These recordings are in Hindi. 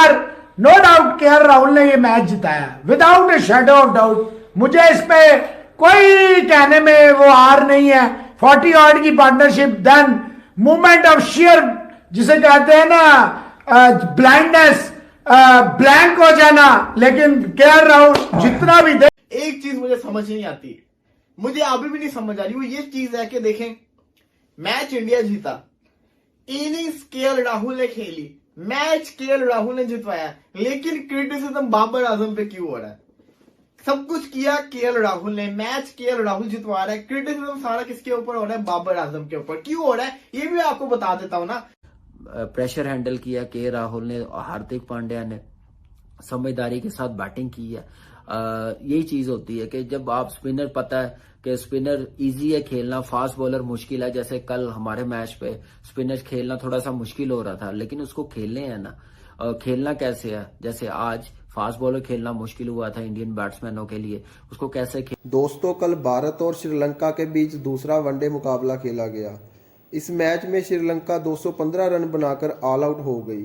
यार नो डाउट केएल राहुल ने ये मैच जिताया without a shadow of doubt. मुझे इस पे कोई कहने में वो हार नहीं है। 40 ऑड की partnership, then movement of share जिसे कहते हैं ना ब्लाइंडनेस, ब्लैंक हो जाना। लेकिन केएल राहुल जितना भी दे, एक चीज मुझे समझ नहीं आती, मुझे अभी भी नहीं समझ आ रही, वो ये चीज है कि देखें मैच इंडिया जीता, इनिंग्स केएल राहुल ने खेली, मैच केएल राहुल ने जितवाया, लेकिन क्रिटिसिज्म बाबर आजम पे क्यों हो रहा है? सब कुछ किया केएल राहुल ने, मैच केएल राहुल जितवा रहा है, क्रिटिसिज्म सारा किसके ऊपर हो रहा है? बाबर आजम के ऊपर। क्यों हो रहा है ये भी आपको बता देता हूं ना। प्रेशर हैंडल किया के राहुल ने, हार्दिक पांड्या ने समझदारी के साथ बैटिंग की है। यही चीज होती है कि जब आप स्पिनर, पता है कि स्पिनर इजी है खेलना, फास्ट बॉलर मुश्किल है। जैसे कल हमारे मैच पे स्पिनर खेलना थोड़ा सा मुश्किल हो रहा था, लेकिन उसको खेलने है ना। खेलना कैसे है, जैसे आज फास्ट बॉलर खेलना मुश्किल हुआ था इंडियन बैट्समैनों के लिए, उसको कैसे दोस्तों कल भारत और श्रीलंका के बीच दूसरा वनडे मुकाबला खेला गया। इस मैच में श्रीलंका 215 रन बनाकर ऑल आउट हो गई।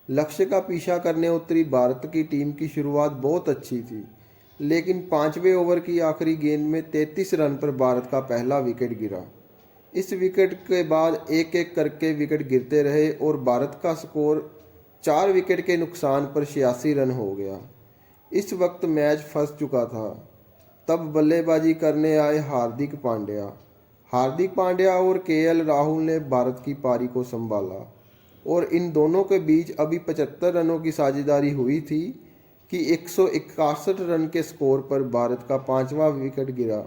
लक्ष्य का पीछा करने उतरी भारत की टीम की शुरुआत बहुत अच्छी थी, लेकिन 5वें ओवर की आखिरी गेंद में 33 रन पर भारत का पहला विकेट गिरा। इस विकेट के बाद एक एक करके विकेट गिरते रहे और भारत का स्कोर 4 विकेट के नुकसान पर 86 रन हो गया। इस वक्त मैच फंस चुका था। तब बल्लेबाजी करने आए हार्दिक पांड्या और केएल राहुल ने भारत की पारी को संभाला और इन दोनों के बीच अभी 75 रनों की साझेदारी हुई थी कि 161 रन के स्कोर पर भारत का 5वां विकेट गिरा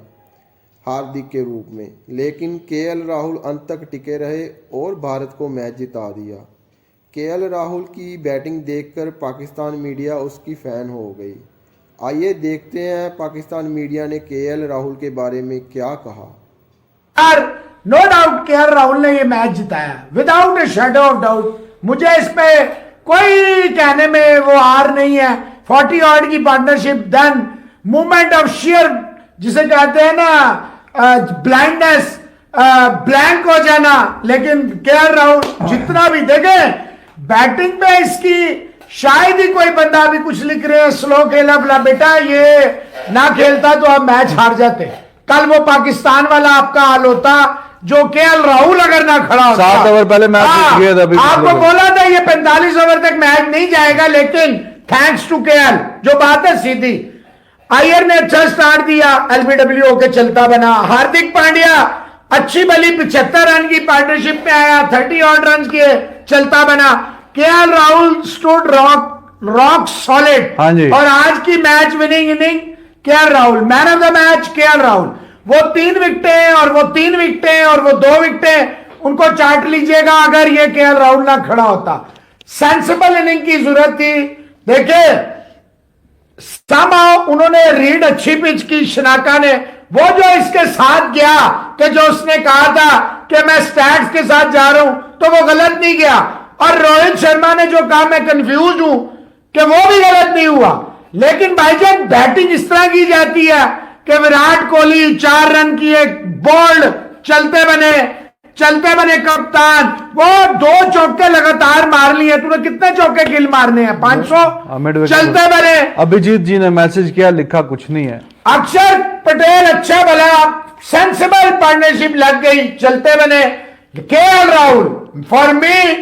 हार्दिक के रूप में, लेकिन केएल राहुल अंत तक टिके रहे और भारत को मैच जिता दिया। केएल राहुल की बैटिंग देखकर पाकिस्तान मीडिया उसकी फ़ैन हो गई। आइए देखते हैं पाकिस्तान मीडिया ने केएल राहुल के बारे में क्या कहा। यार नो डाउट केएल राहुल ने ये मैच जिताया without a shadow of doubt. मुझे इस पे कोई कहने में वो हार नहीं है। 40 ऑड की partnership, then movement of share जिसे कहते हैं ना ब्लाइंडनेस, ब्लैंक हो जाना। लेकिन केएल राहुल जितना भी देखे बैटिंग पे इसकी, शायद ही कोई बंदा अभी कुछ लिख रहे हैं स्लो खेला बोला, बेटा ये ना खेलता तो आप मैच हार जाते। कल वो पाकिस्तान वाला आपका हाल होता जो केएल राहुल अगर ना खड़ा होता। 7 ओवर पहले मैच जीत गया था। आपको बोला था ये 45 ओवर तक मैच नहीं जाएगा, लेकिन थैंक्स टू केएल, जो बात है सीधी। अय्यर ने अच्छा स्टार्ट दिया, एलबीडब्ल्यू होके चलता बना। हार्दिक पांड्या अच्छी भली 75 रन की पार्टनरशिप में आया, 30 ऑड रन किए, चलता बना। KL Rahul stood rock solid. और आज की match winning inning KL Rahul, man of the match KL Rahul. वो 3 विकेटें और वो 3 विकेटें और वो 2 विकेटें, उनको चाट लीजिएगा अगर ये केएल राहुल ना खड़ा होता। सेंसिबल इनिंग की जरूरत थी। देखिए समाओ उन्होंने रीड अच्छी पिच की शनाका ने, वो जो इसके साथ गया कि जो उसने कहा था कि मैं स्टैट्स के साथ जा रहा हूं, तो वो गलत नहीं गया। और रोहित शर्मा ने जो कहा मैं कंफ्यूज हूं, कि वो भी गलत नहीं हुआ। लेकिन भाईजान बैटिंग इस तरह की जाती है कि विराट कोहली 4 रन की एक बोल्ड चलते बने कप्तान, वो 2 चौके लगातार मार लिए। तूने कितने चौके किल मारने हैं? 500 चलते बने। अभिजीत जी ने मैसेज किया, लिखा कुछ नहीं है। अक्षर पटेल अच्छा भला सेंसिबल पार्टनरशिप लग गई, चलते बने। KL Rahul for me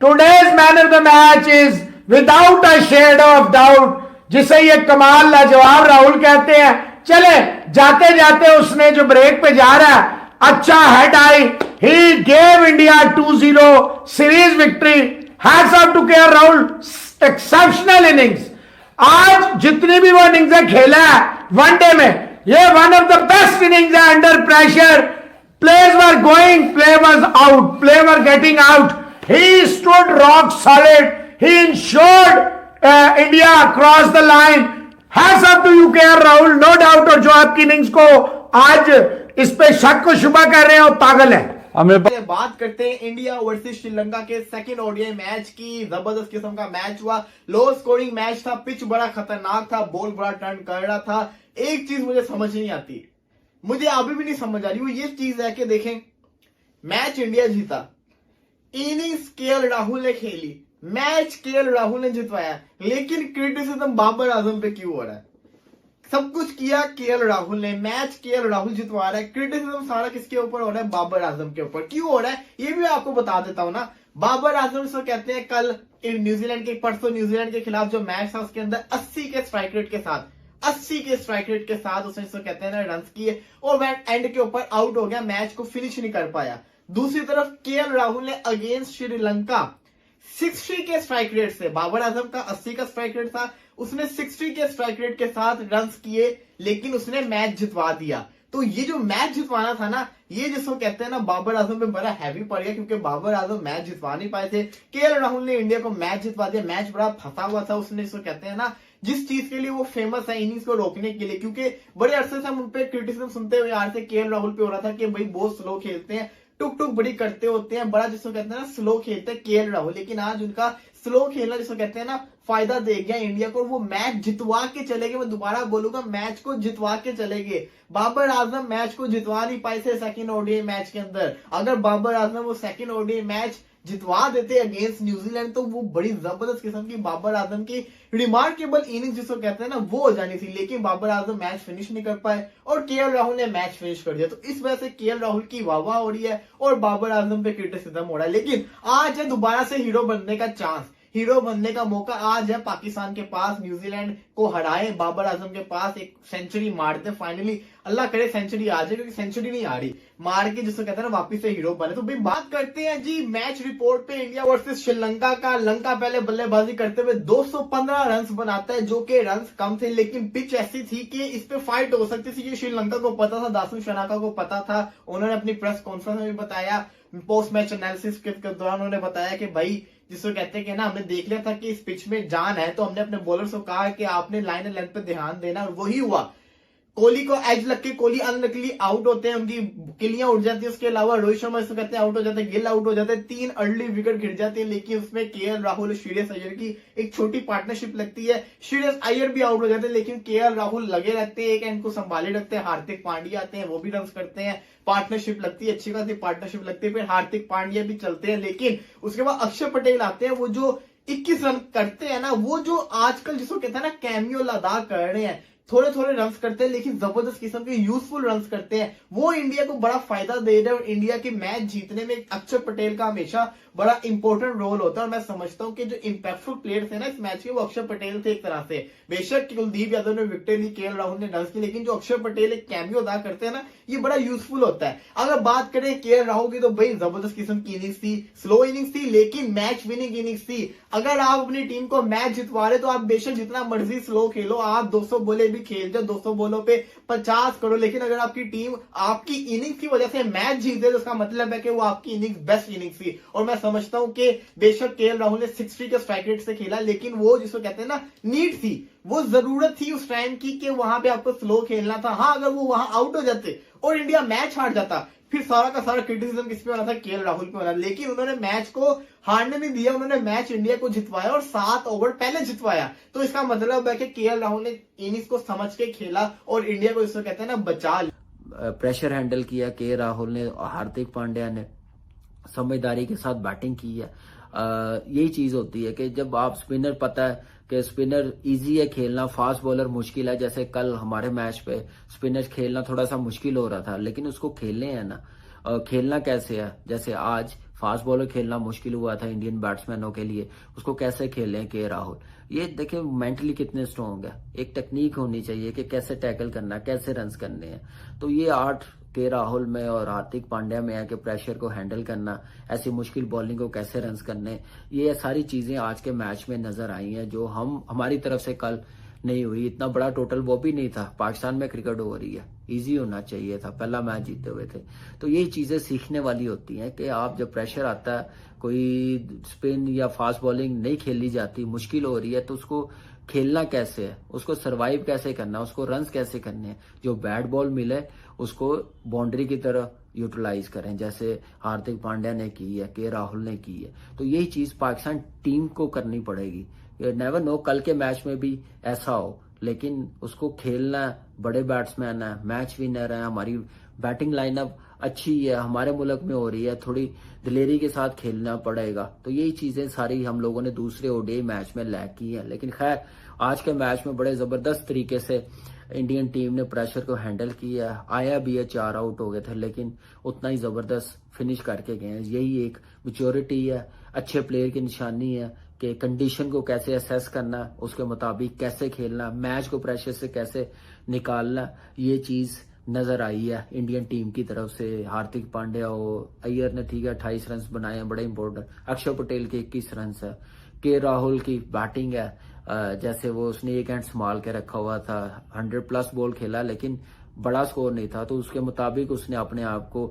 today's man of the match is without a shade of doubt, जिसे ये कमाल लाजवाब राहुल कहते हैं। चले जाते जाते उसने जो ब्रेक पे जा रहा है, अच्छा head I, he gave India 2-0 series victory. Hats off to KL Rahul, exceptional innings. आज जितनी भी वो इनिंग्स खेला है वनडे में, ये one of the best innings है under pressure. Players were going, play was out, play were getting out. He stood rock solid, he ensured India cross the line. Hats off to you KL Rahul, no doubt. और जो आपकी इनिंग्स को आज इस पे शक को शुबा कर रहे हैं वो पागल है। बात करते हैं इंडिया वर्सेस श्रीलंका के सेकंड ओडीआई मैच की। जबरदस्त किस्म का मैच हुआ, लो स्कोरिंग मैच था, पिच बड़ा खतरनाक था, बॉल बड़ा टर्न कर रहा था। एक चीज मुझे समझ नहीं आती, मुझे अभी भी नहीं समझ आ रही, वो ये चीज है कि देखें मैच इंडिया जीता, इनिंग्स केएल राहुल ने खेली, मैच केएल राहुल ने जितवाया, लेकिन क्रिटिसिज्म बाबर आजम पे क्यों हो रहा है? सब कुछ किया केएल राहुल ने, मैच केएल राहुल जितवा रहा है, क्रिटिसिज्म सारा किसके ऊपर हो रहा है? बाबर आजम के ऊपर। क्यों हो रहा है ये भी आपको बता देता हूं ना। बाबर आजम से कहते हैं कल न्यूजीलैंड के परसों न्यूजीलैंड के खिलाफ जो मैच था उसके अंदर 80 के स्ट्राइक रेट के साथ उसने जिसको कहते हैं ना रन किए और वह एंड के ऊपर आउट हो गया, मैच को फिनिश नहीं कर पाया। दूसरी तरफ केएल राहुल ने अगेंस्ट श्रीलंका 60 के स्ट्राइक रेट से, बाबर आजम का 80 का स्ट्राइक रेट था, उसने 60 के स्ट्राइक रेट के साथ रन किए, लेकिन उसने मैच जितवा दिया। तो ये जो मैच जितवाना था ना, ये जिसको कहते हैं ना बाबर आजम पे बड़ा हैवी पड़ गया, क्योंकि बाबर आजम मैच जितवा नहीं पाए थे। केएल राहुल ने इंडिया को मैच जितवा दिया। मैच बड़ा फंसा हुआ था, उसने जिसको कहते हैं ना जिस चीज के लिए वो फेमस है इनिंग्स को रोकने के लिए, क्योंकि बड़े अरसे से हम उन पे क्रिटिसिज्म सुनते हुए आ रहे थे, केएल राहुल पे हो रहा था कि भाई बहुत स्लो खेलते हैं, टुक टुक बड़ी करते होते हैं, बड़ा जिसको कहते हैं ना स्लो खेलते हैं केएल राहुल। लेकिन आज उनका स्लो खेलना जिसको कहते हैं ना फायदा दे गया इंडिया को, वो मैच जितवा के चले गए। मैं दोबारा बोलूंगा, मैच को जितवा के चले गए। बाबर आजम मैच को जितवा नहीं पाए थे सेकंड ओडीआई मैच के अंदर। अगर बाबर आजम वो सेकंड ओडीआई मैच जितवा देते अगेंस्ट न्यूजीलैंड, तो वो बड़ी जबरदस्त किस्म की बाबर आजम की रिमार्केबल इनिंग्स जिसको कहते हैं ना वो हो जानी थी। लेकिन बाबर आजम मैच फिनिश नहीं कर पाए और केएल राहुल ने मैच फिनिश कर दिया। तो इस वजह से केएल राहुल की वाहवाह हो रही है और बाबर आजम पे क्रिटिसिज्म हो रहा है। लेकिन आज है दोबारा से हीरो बनने का चांस, हीरो बनने का मौका आज है पाकिस्तान के पास। न्यूजीलैंड को हराए, बाबर आजम के पास एक सेंचुरी मारते फाइनली, अल्लाह करे सेंचुरी आ जाए, क्योंकि सेंचुरी नहीं आ रही, मार के जिसको कहते हैं ना वापिस से हीरो बने। तो भाई बात करते हैं जी मैच रिपोर्ट पे इंडिया वर्सेस श्रीलंका का। लंका पहले बल्लेबाजी करते हुए 215 रन बनाता है, जो कि रन कम थे, लेकिन पिच ऐसी थी कि इस पे फाइट हो सकती थी। श्रीलंका को पता था, दासू शनाका को पता था, उन्होंने अपनी प्रेस कॉन्फ्रेंस में भी बताया, पोस्ट मैच एनालिसिस के दौरान उन्होंने बताया कि भाई जिसको कहते हैं कि ना हमने देख लिया था कि इस पिच में जान है, तो हमने अपने बॉलर्स को कहा कि आपने लाइन एंड लेंथ पे ध्यान देना, और वही हुआ। कोहली को एज लग के कोहली अनलकीली आउट होते हैं, उनकी किलियां उड़ जाती है। उसके अलावा रोहित शर्मा इसको कहते हैं आउट हो जाते हैं, गिल आउट हो जाते हैं, 3 अर्ली विकेट गिर जाती है। लेकिन उसमें केएल राहुल और श्रेयस अय्यर की एक छोटी पार्टनरशिप लगती है, श्रेयस अय्यर भी आउट हो जाते हैं, लेकिन केएल राहुल लगे रहते हैं, एक एंड को संभाले रखते हैं। हार्दिक पांड्या आते हैं, वो भी रन करते हैं, पार्टनरशिप लगती है, अच्छी खासी पार्टनरशिप लगती है। फिर हार्दिक पांड्या भी चलते हैं, लेकिन उसके बाद अक्षर पटेल आते हैं, वो जो 21 रन करते हैं ना, वो जो आजकल जिसको कहते हैं ना कैमियो अदा कर रहे हैं, थोड़े थोड़े रन्स करते हैं, लेकिन जबरदस्त किस्म के यूजफुल रन्स करते हैं, वो इंडिया को बड़ा फायदा दे रहे हैं। और इंडिया के मैच जीतने में अक्षर पटेल का हमेशा बड़ा इंपॉर्टेंट रोल होता है। और मैं समझता हूं कि जो इंपैक्टफुल प्लेयर थे ना इस मैच के, वो अक्षर पटेल थे एक तरह से। बेशक कुलदीप यादव ने विकेट ली, केएल राहुल ने रन की, लेकिन जो अक्षर पटेल एक कैमियो अदा करते हैं ना, ये बड़ा यूजफुल होता है। अगर बात करें केएल राहुल की, तो भाई जबरदस्त किस्म की इनिंग्स थी, स्लो इनिंग्स थी, लेकिन मैच विनिंग इनिंग्स थी। अगर आप अपनी टीम को मैच जितवा रहे, तो आप बेशक जितना मर्जी स्लो खेलो, आप 200 बॉले भी खेल जाओ, 200 बॉलों पे 50 करो, लेकिन अगर आपकी टीम आपकी इनिंग्स की वजह से मैच जीते, तो उसका मतलब है कि वो आपकी इनिंग्स बेस्ट इनिंग्स थी। और मैं समझता हूं कि बेशक केएल राहुल ने 60 के स्ट्राइक रेट से खेला, लेकिन वो जिसको कहते हैं ना नीड थी, वो जरूरत थी उस टाइम की कि वहां पे आपको स्लो खेलना था। हाँ, अगर वो वहां आउट हो जाते और इंडिया मैच हार जाता, फिर सारा का सारा क्रिटिसिज्म किस पे होना था? केएल राहुल पे होना। लेकिन उन्होंने मैच को हारने नहीं दिया, उन्होंने मैच इंडिया को जितवाया और 7 ओवर पहले जितवाया। तो इसका मतलब है कि केएल राहुल ने इनिंग्स को समझ के खेला और इंडिया को इसको कहते हैं ना बचा लिया। प्रेशर हैंडल किया के राहुल ने, हार्दिक पांड्या ने समझदारी के साथ बैटिंग की है। यही चीज होती है कि जब आप स्पिनर, पता है कि स्पिनर इजी है खेलना, फास्ट बॉलर मुश्किल है। जैसे कल हमारे मैच पे स्पिनर खेलना थोड़ा सा मुश्किल हो रहा था, लेकिन उसको खेलने है ना, खेलना कैसे है। जैसे आज फास्ट बॉलर खेलना मुश्किल हुआ था इंडियन बैट्समैनों के लिए, उसको कैसे खेलें के राहुल। ये देखिए मेंटली कितने स्ट्रॉन्ग है, एक टेक्निक होनी चाहिए कि कैसे टैकल करना, कैसे रन्स करने हैं। तो ये आर्ट के राहुल में और हार्दिक पांड्या में है कि प्रेशर को हैंडल करना, ऐसी मुश्किल बॉलिंग को कैसे रन्स करने, ये सारी चीजें आज के मैच में नजर आई हैं, जो हमारी तरफ से कल नहीं हुई। इतना बड़ा टोटल वो भी नहीं था, पाकिस्तान में क्रिकेट हो रही है, इजी होना चाहिए था, पहला मैच जीते हुए थे। तो ये चीजें सीखने वाली होती हैं कि आप जब प्रेशर आता है, कोई स्पिन या फास्ट बॉलिंग नहीं खेली जाती, मुश्किल हो रही है, तो उसको खेलना कैसे है, उसको सरवाइव कैसे करना, उसको रन्स कैसे करने हैं। जो बैट बॉल मिले उसको बाउंड्री की तरह यूटिलाइज करें, जैसे हार्दिक पांड्या ने की है, के राहुल ने की है। तो यही चीज पाकिस्तान टीम को करनी पड़ेगी। नेवर नो, कल के मैच में भी ऐसा हो, लेकिन उसको खेलना है। बड़े बैट्समैन है, मैच विनर है, हमारी बैटिंग लाइनअप अच्छी है, हमारे मुल्क में हो रही है, थोड़ी दिलेरी के साथ खेलना पड़ेगा। तो यही चीजें सारी हम लोगों ने दूसरे ओडीआई मैच में लैग की है। लेकिन खैर आज के मैच में बड़े जबरदस्त तरीके से इंडियन टीम ने प्रेशर को हैंडल किया। आया भी है, 4 आउट हो गए थे, लेकिन उतना ही जबरदस्त फिनिश करके गए हैं। यही एक मैच्योरिटी है, अच्छे प्लेयर की निशानी है कि कंडीशन को कैसे असेस करना, उसके मुताबिक कैसे खेलना, मैच को प्रेशर से कैसे निकालना, ये चीज नजर आई है इंडियन टीम की तरफ से। हार्दिक पांड्या और अय्यर ने ठीक है 28 रन बनाए हैं, बड़े इंपॉर्टेंट। अक्षर पटेल के 21 रन है। के राहुल की बैटिंग है, जैसे वो उसने एक हैंड संभाल के रखा हुआ था, 100+ बॉल खेला लेकिन बड़ा स्कोर नहीं था, तो उसके मुताबिक उसने अपने आप को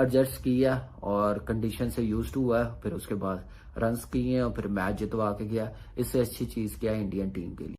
एडजस्ट किया और कंडीशन से यूज्ड हुआ, फिर उसके बाद रन्स किए और फिर मैच जितवा के गया। इससे अच्छी चीज क्या है इंडियन टीम के लिए।